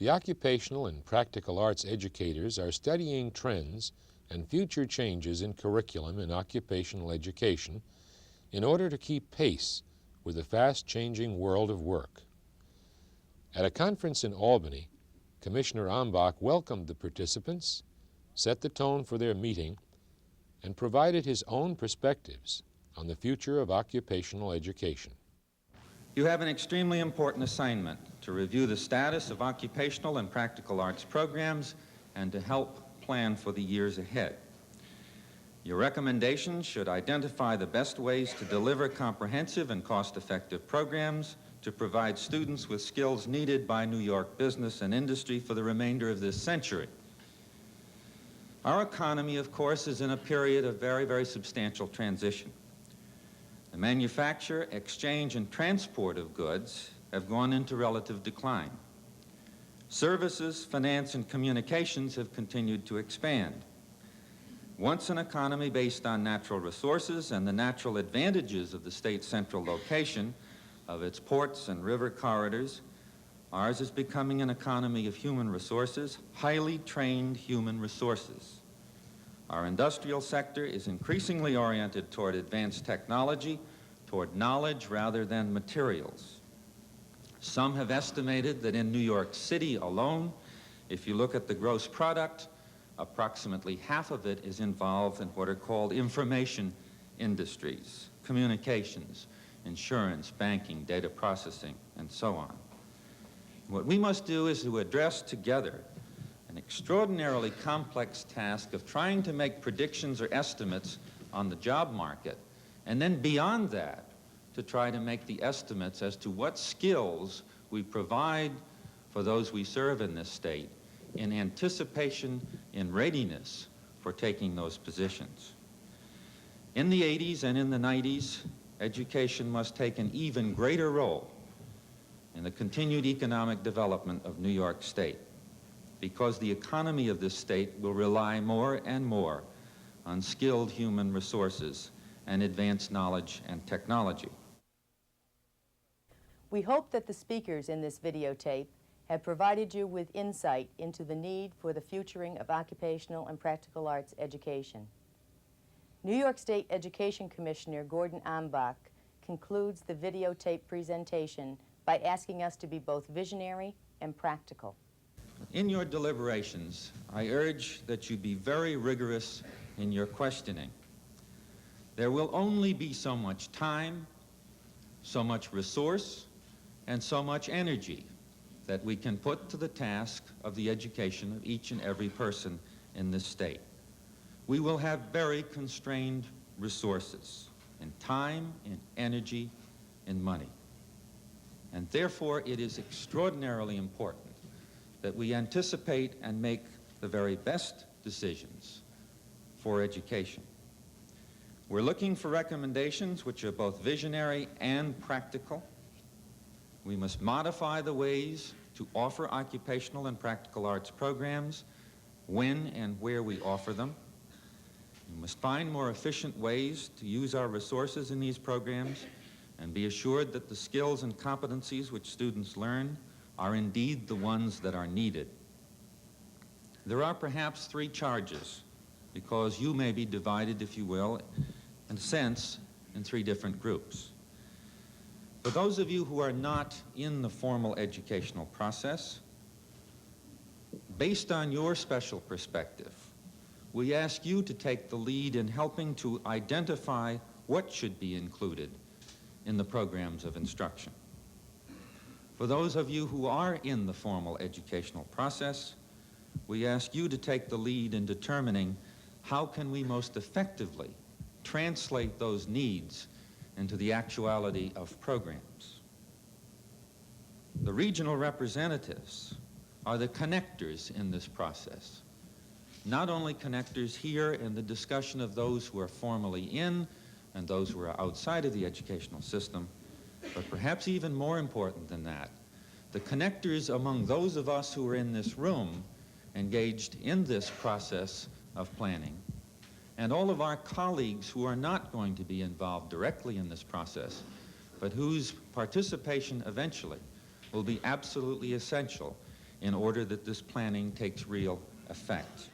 The occupational and practical arts educators are studying trends and future changes in curriculum in occupational education in order to keep pace with the fast-changing world of work. At a conference in Albany, Commissioner Ambach welcomed the participants, set the tone for their meeting, and provided his own perspectives on the future of occupational education. You have an extremely important assignment to review the status of occupational and practical arts programs and to help plan for the years ahead. Your recommendations should identify the best ways to deliver comprehensive and cost-effective programs to provide students with skills needed by New York business and industry for the remainder of this century. Our economy, of course, is in a period of very, very substantial transition. The manufacture, exchange, and transport of goods have gone into relative decline. Services, finance, and communications have continued to expand. Once an economy based on natural resources and the natural advantages of the state's central location, of its ports and river corridors, ours is becoming an economy of human resources, highly trained human resources. Our industrial sector is increasingly oriented toward advanced technology, toward knowledge rather than materials. Some have estimated that in New York City alone, if you look at the gross product, approximately half of it is involved in what are called information industries, communications, insurance, banking, data processing, and so on. What we must do is to address together an extraordinarily complex task of trying to make predictions or estimates on the job market, and then beyond that, to try to make the estimates as to what skills we provide for those we serve in this state in anticipation, in readiness for taking those positions. In the 80s and in the 90s, education must take an even greater role in the continued economic development of New York State, because the economy of this state will rely more and more on skilled human resources and advanced knowledge and technology. We hope that the speakers in this videotape have provided you with insight into the need for the futuring of occupational and practical arts education. New York State Education Commissioner Gordon Ambach concludes the videotape presentation by asking us to be both visionary and practical. In your deliberations, I urge that you be very rigorous in your questioning. There will only be so much time, so much resource, and so much energy that we can put to the task of the education of each and every person in this state. We will have very constrained resources in time, in energy, in money. And therefore, it is extraordinarily important that we anticipate and make the very best decisions for education. We're looking for recommendations which are both visionary and practical. We must modify the ways to offer occupational and practical arts programs, when and where we offer them. We must find more efficient ways to use our resources in these programs and be assured that the skills and competencies which students learn are indeed the ones that are needed. There are perhaps three charges, because you may be divided, if you will, in a sense, in three different groups. For those of you who are not in the formal educational process, based on your special perspective, we ask you to take the lead in helping to identify what should be included in the programs of instruction. For those of you who are in the formal educational process, we ask you to take the lead in determining how can we most effectively translate those needs into the actuality of programs. The regional representatives are the connectors in this process. Not only connectors here in the discussion of those who are formally in and those who are outside of the educational system, but perhaps even more important than that, the connectors among those of us who are in this room engaged in this process of planning, and all of our colleagues who are not going to be involved directly in this process, but whose participation eventually will be absolutely essential in order that this planning takes real effect.